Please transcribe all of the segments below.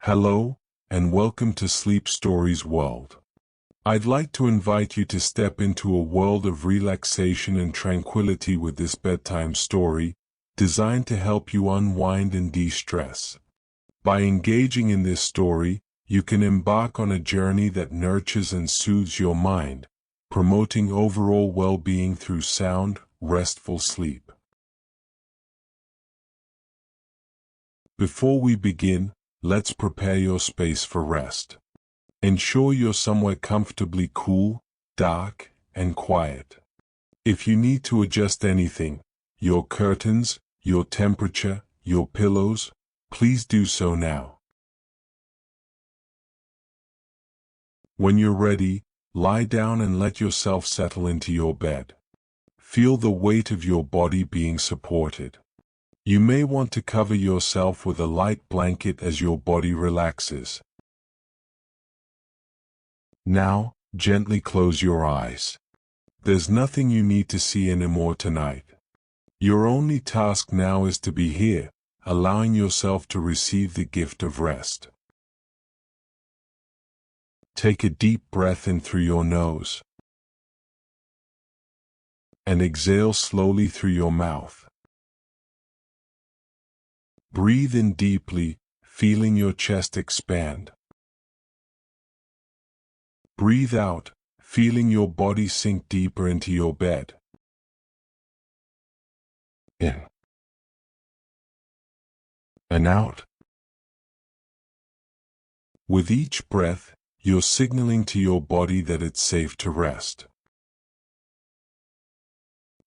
Hello, and welcome to Sleep Stories World. I'd like to invite you to step into a world of relaxation and tranquility with this bedtime story, designed to help you unwind and de-stress. By engaging in this story, you can embark on a journey that nurtures and soothes your mind, promoting overall well-being through sound, restful sleep. Before we begin, let's prepare your space for rest. Ensure you're somewhere comfortably cool, dark, and quiet. If you need to adjust anything, your curtains, your temperature, your pillows, please do so now. When you're ready, lie down and let yourself settle into your bed. Feel the weight of your body being supported. You may want to cover yourself with a light blanket as your body relaxes. Now, gently close your eyes. There's nothing you need to see anymore tonight. Your only task now is to be here, allowing yourself to receive the gift of rest. Take a deep breath in through your nose and exhale slowly through your mouth. Breathe in deeply, feeling your chest expand. Breathe out, feeling your body sink deeper into your bed. In and out. With each breath, you're signaling to your body that it's safe to rest.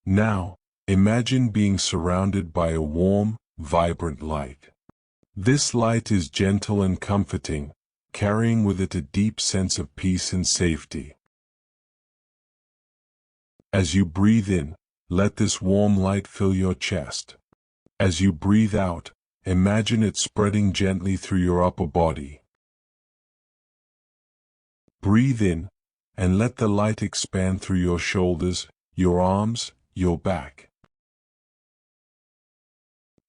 Now, imagine being surrounded by a warm, vibrant light. This light is gentle and comforting, carrying with it a deep sense of peace and safety. As you breathe in, let this warm light fill your chest. As you breathe out, imagine it spreading gently through your upper body. Breathe in, and let the light expand through your shoulders, your arms, your back.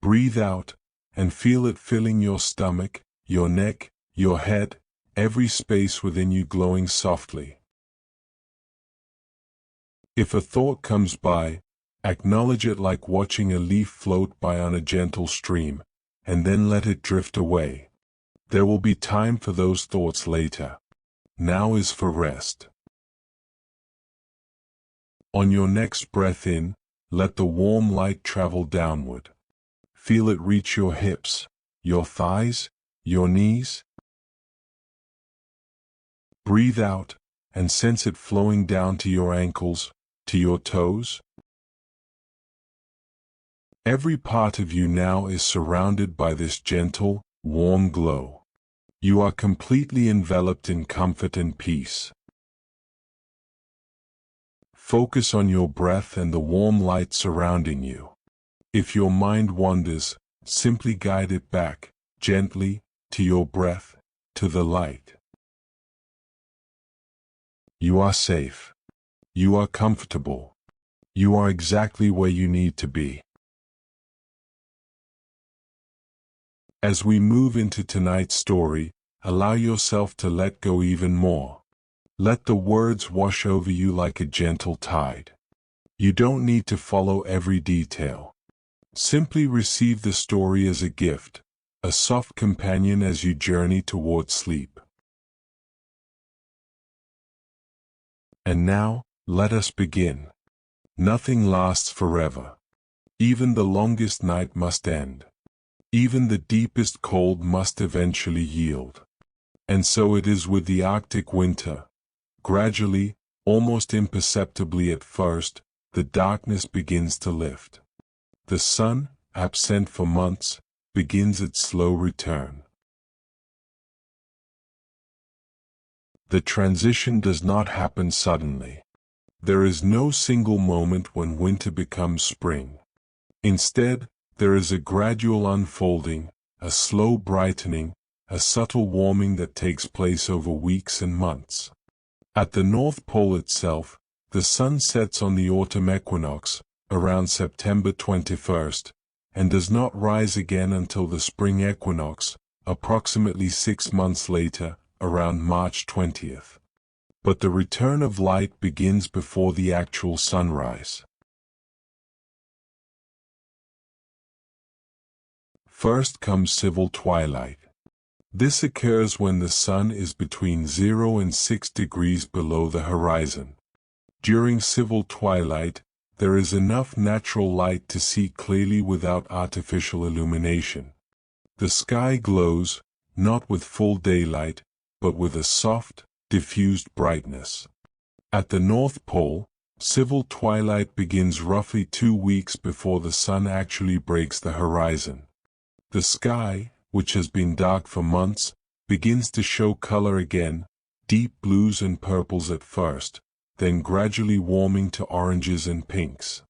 Breathe out, and feel it filling your stomach, your neck, your head, every space within you glowing softly. If a thought comes by, acknowledge it like watching a leaf float by on a gentle stream, and then let it drift away. There will be time for those thoughts later. Now is for rest. On your next breath in, let the warm light travel downward. Feel it reach your hips, your thighs, your knees. Breathe out, and sense it flowing down to your ankles, to your toes. Every part of you now is surrounded by this gentle, warm glow. You are completely enveloped in comfort and peace. Focus on your breath and the warm light surrounding you. If your mind wanders, simply guide it back, gently, to your breath, to the light. You are safe. You are comfortable. You are exactly where you need to be. As we move into tonight's story, allow yourself to let go even more. Let the words wash over you like a gentle tide. You don't need to follow every detail. Simply receive the story as a gift, a soft companion as you journey toward sleep. And now, let us begin. Nothing lasts forever. Even the longest night must end. Even the deepest cold must eventually yield. And so it is with the Arctic winter. Gradually, almost imperceptibly at first, the darkness begins to lift. The sun, absent for months, begins its slow return. The transition does not happen suddenly. There is no single moment when winter becomes spring. Instead, there is a gradual unfolding, a slow brightening, a subtle warming that takes place over weeks and months. At the North Pole itself, the sun sets on the autumn equinox, around September 21st, and does not rise again until the spring equinox, approximately 6 months later, around March 20th. But the return of light begins before the actual sunrise. First comes civil twilight. This occurs when the sun is between 0 and 6 degrees below the horizon. During civil twilight, there is enough natural light to see clearly without artificial illumination. The sky glows, not with full daylight, but with a soft, diffused brightness. At the North Pole, civil twilight begins roughly 2 weeks before the sun actually breaks the horizon. The sky, which has been dark for months, begins to show color again, deep blues and purples at first, then gradually warming to oranges and pinks.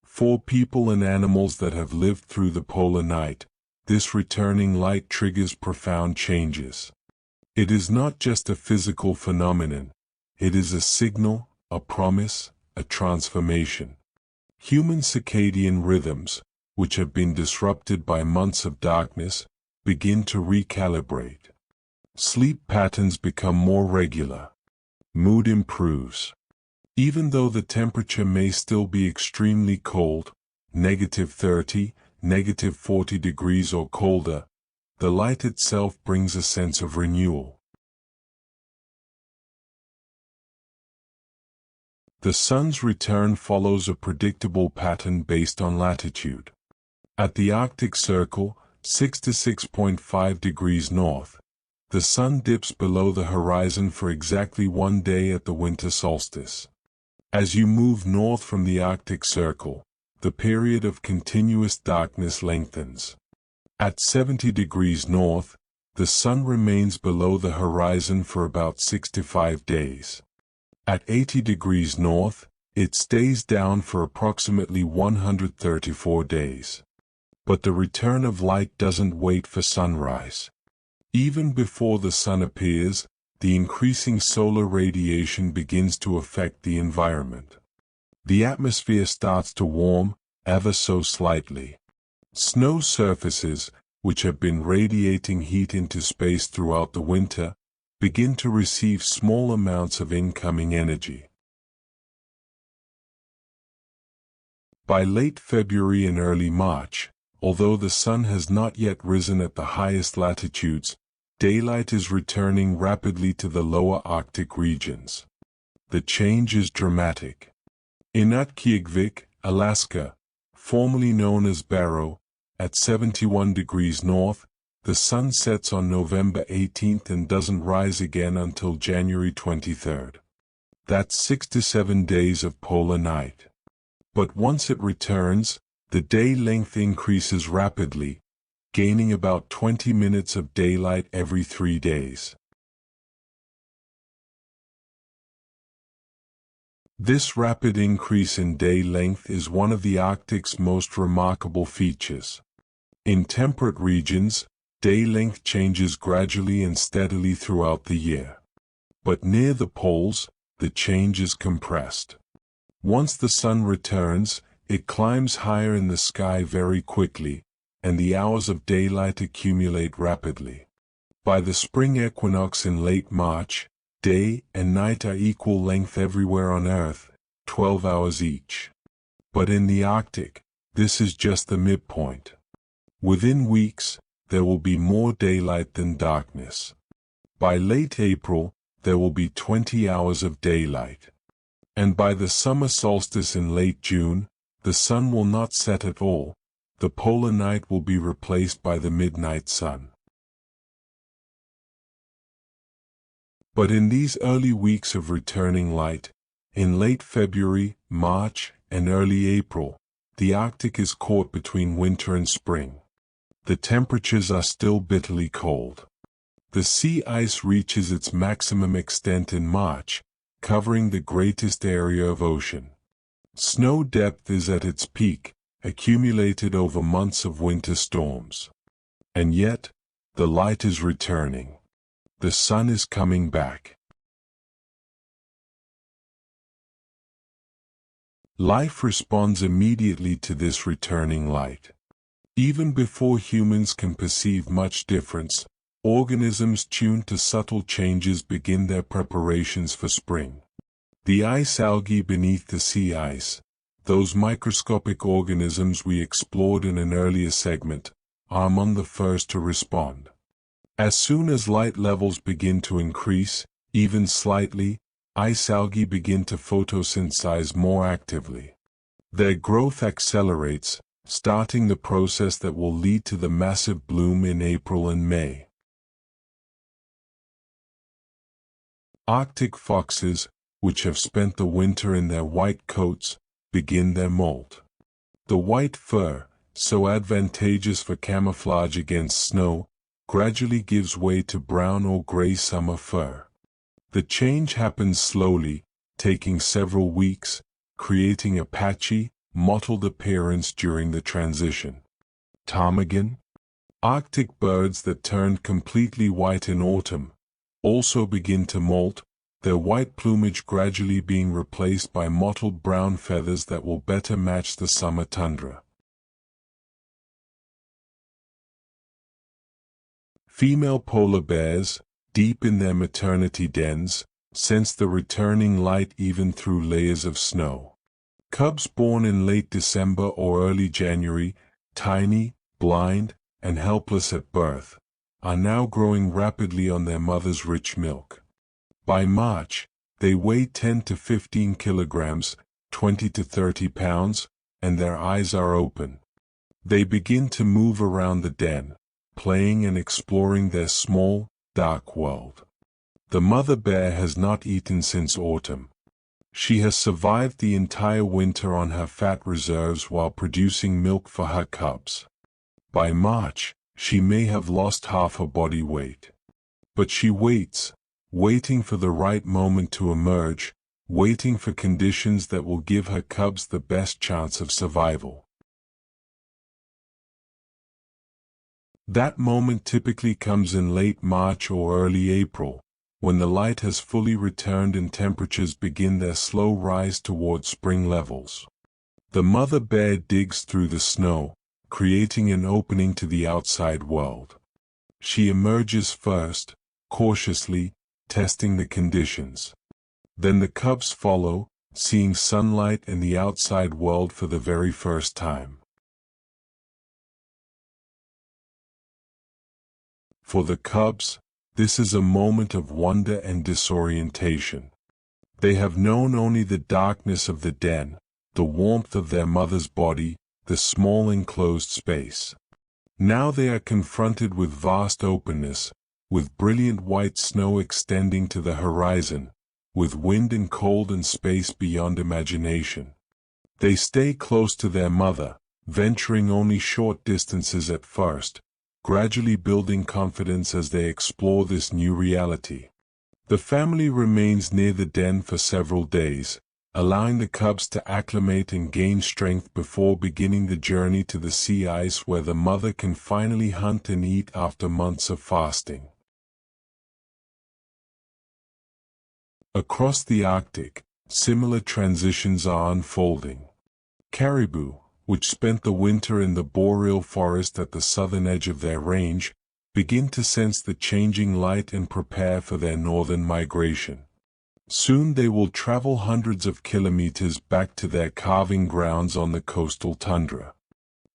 For people and animals that have lived through the polar night, this returning light triggers profound changes. It is not just a physical phenomenon, it is a signal, a promise, a transformation. Human circadian rhythms, which have been disrupted by months of darkness, begin to recalibrate. Sleep patterns become more regular. Mood improves. Even though the temperature may still be extremely cold, -30, -40 degrees or colder, the light itself brings a sense of renewal. The sun's return follows a predictable pattern based on latitude. At the Arctic Circle, 66.5 degrees north, the sun dips below the horizon for exactly 1 day at the winter solstice. As you move north from the Arctic Circle, the period of continuous darkness lengthens. At 70 degrees north, the sun remains below the horizon for about 65 days. At 80 degrees north, it stays down for approximately 134 days. But the return of light doesn't wait for sunrise. Even before the sun appears, the increasing solar radiation begins to affect the environment. The atmosphere starts to warm, ever so slightly. Snow surfaces, which have been radiating heat into space throughout the winter, begin to receive small amounts of incoming energy. By late February and early March, although the sun has not yet risen at the highest latitudes, daylight is returning rapidly to the lower Arctic regions. The change is dramatic. In Utqiagvik, Alaska, formerly known as Barrow, at 71 degrees north, the sun sets on November 18th and doesn't rise again until January 23rd. That's 6 to 7 days of polar night. But once it returns, the day length increases rapidly, gaining about 20 minutes of daylight every 3 days. This rapid increase in day length is one of the Arctic's most remarkable features. In temperate regions, day length changes gradually and steadily throughout the year. But near the poles, the change is compressed. Once the sun returns, it climbs higher in the sky very quickly, and the hours of daylight accumulate rapidly. By the spring equinox in late March, day and night are equal length everywhere on Earth, 12 hours each. But in the Arctic, this is just the midpoint. Within weeks, there will be more daylight than darkness. By late April, there will be 20 hours of daylight. And by the summer solstice in late June, the sun will not set at all. The polar night will be replaced by the midnight sun. But in these early weeks of returning light, in late February, March, and early April, the Arctic is caught between winter and spring. The temperatures are still bitterly cold. The sea ice reaches its maximum extent in March, covering the greatest area of ocean. Snow depth is at its peak, accumulated over months of winter storms. And yet, the light is returning. The sun is coming back. Life responds immediately to this returning light. Even before humans can perceive much difference, organisms tuned to subtle changes begin their preparations for spring. The ice algae beneath the sea ice, those microscopic organisms we explored in an earlier segment, are among the first to respond. As soon as light levels begin to increase, even slightly, ice algae begin to photosynthesize more actively. Their growth accelerates, starting the process that will lead to the massive bloom in April and May. Arctic foxes, which have spent the winter in their white coats, begin their molt. The white fur, so advantageous for camouflage against snow, gradually gives way to brown or gray summer fur. The change happens slowly, taking several weeks, creating a patchy, mottled appearance during the transition. Ptarmigan, Arctic birds that turned completely white in autumn, also begin to molt, their white plumage gradually being replaced by mottled brown feathers that will better match the summer tundra. Female polar bears, deep in their maternity dens, sense the returning light even through layers of snow. Cubs born in late December or early January, tiny, blind, and helpless at birth, are now growing rapidly on their mother's rich milk. By March, they weigh 10 to 15 kilograms, 20 to 30 pounds, and their eyes are open. They begin to move around the den, playing and exploring their small, dark world. The mother bear has not eaten since autumn. She has survived the entire winter on her fat reserves while producing milk for her cubs. By March, she may have lost half her body weight. But she waits, waiting for the right moment to emerge, waiting for conditions that will give her cubs the best chance of survival. That moment typically comes in late March or early April, when the light has fully returned and temperatures begin their slow rise toward spring levels. The mother bear digs through the snow, creating an opening to the outside world. She emerges first, cautiously, testing the conditions. Then the cubs follow, seeing sunlight and the outside world for the very first time. For the cubs, this is a moment of wonder and disorientation. They have known only the darkness of the den, the warmth of their mother's body, the small enclosed space. Now they are confronted with vast openness, with brilliant white snow extending to the horizon, with wind and cold and space beyond imagination. They stay close to their mother, venturing only short distances at first, gradually building confidence as they explore this new reality. The family remains near the den for several days, allowing the cubs to acclimate and gain strength before beginning the journey to the sea ice where the mother can finally hunt and eat after months of fasting. Across the Arctic, similar transitions are unfolding. Caribou, which spent the winter in the boreal forest at the southern edge of their range, begin to sense the changing light and prepare for their northern migration. Soon they will travel hundreds of kilometers back to their calving grounds on the coastal tundra.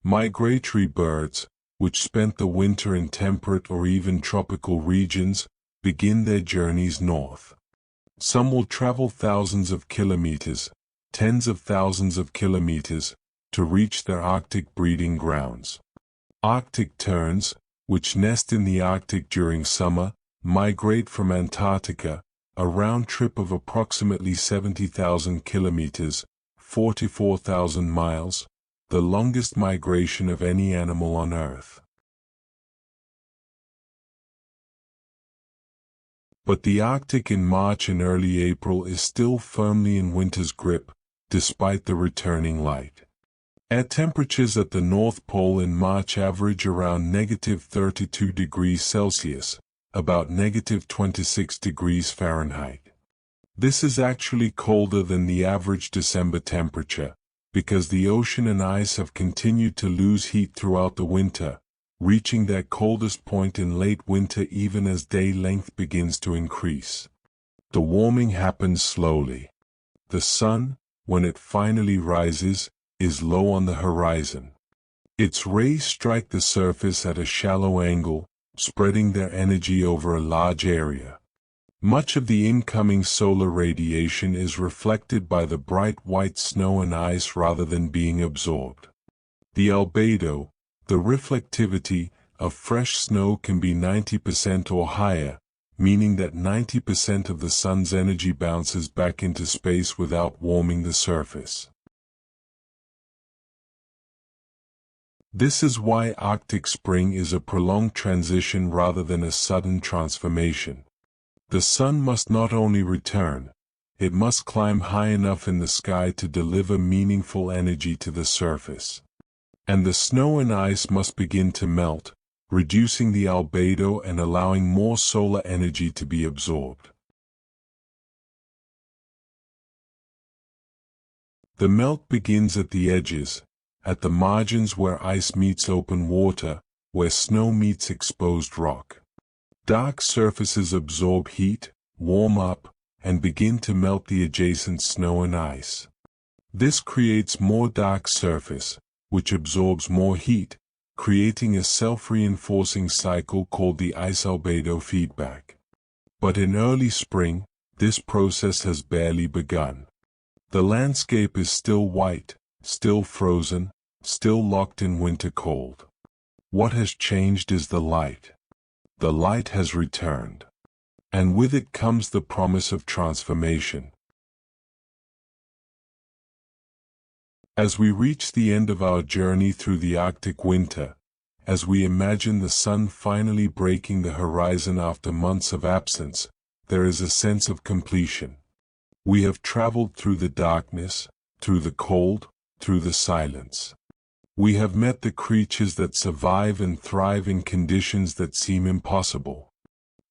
Migratory birds, which spent the winter in temperate or even tropical regions, begin their journeys north. Some will travel thousands of kilometers, tens of thousands of kilometers, to reach their Arctic breeding grounds. Arctic terns, which nest in the Arctic during summer, migrate from Antarctica, a round trip of approximately 70,000 kilometers, 44,000 miles, the longest migration of any animal on Earth. But the Arctic in March and early April is still firmly in winter's grip, despite the returning light. Air temperatures at the North Pole in March average around -32 degrees Celsius, about -26 degrees Fahrenheit. This is actually colder than the average December temperature, because the ocean and ice have continued to lose heat throughout the winter, reaching their coldest point in late winter even as day length begins to increase. The warming happens slowly. The sun, when it finally rises, is low on the horizon. Its rays strike the surface at a shallow angle, spreading their energy over a large area. Much of the incoming solar radiation is reflected by the bright white snow and ice rather than being absorbed. The albedo, the reflectivity, of fresh snow can be 90% or higher, meaning that 90% of the sun's energy bounces back into space without warming the surface. This is why Arctic spring is a prolonged transition rather than a sudden transformation. The sun must not only return, it must climb high enough in the sky to deliver meaningful energy to the surface. And the snow and ice must begin to melt, reducing the albedo and allowing more solar energy to be absorbed. The melt begins at the edges, at the margins where ice meets open water, where snow meets exposed rock. Dark surfaces absorb heat, warm up, and begin to melt the adjacent snow and ice. This creates more dark surface, which absorbs more heat, creating a self-reinforcing cycle called the ice-albedo feedback. But in early spring, this process has barely begun. The landscape is still white, still frozen, still locked in winter cold. What has changed is the light. The light has returned. And with it comes the promise of transformation. As we reach the end of our journey through the Arctic winter, as we imagine the sun finally breaking the horizon after months of absence, there is a sense of completion. We have traveled through the darkness, through the cold, through the silence. We have met the creatures that survive and thrive in conditions that seem impossible.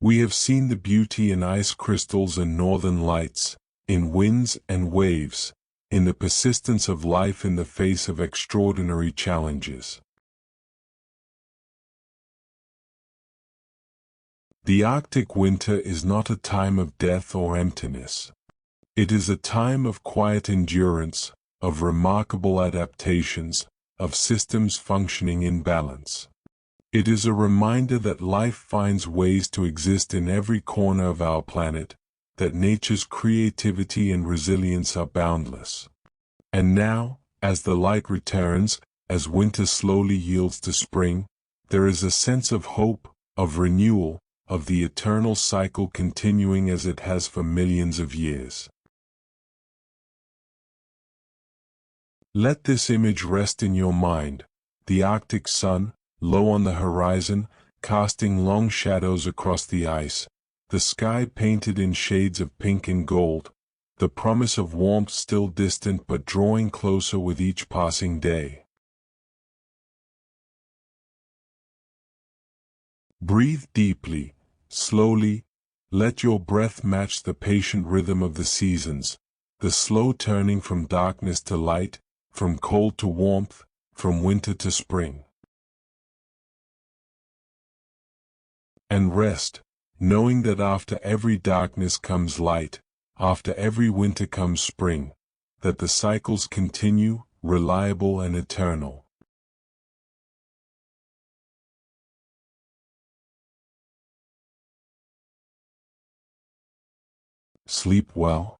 We have seen the beauty in ice crystals and northern lights, in winds and waves, in the persistence of life in the face of extraordinary challenges. The Arctic winter is not a time of death or emptiness. It is a time of quiet endurance, of remarkable adaptations, of systems functioning in balance. It is a reminder that life finds ways to exist in every corner of our planet, that nature's creativity and resilience are boundless. And now, as the light returns, as winter slowly yields to spring, there is a sense of hope, of renewal, of the eternal cycle continuing as it has for millions of years. Let this image rest in your mind, the Arctic sun, low on the horizon, casting long shadows across the ice, the sky painted in shades of pink and gold, the promise of warmth still distant but drawing closer with each passing day. Breathe deeply, slowly, let your breath match the patient rhythm of the seasons, the slow turning from darkness to light, from cold to warmth, from winter to spring. And rest, knowing that after every darkness comes light, after every winter comes spring, that the cycles continue, reliable and eternal. Sleep well.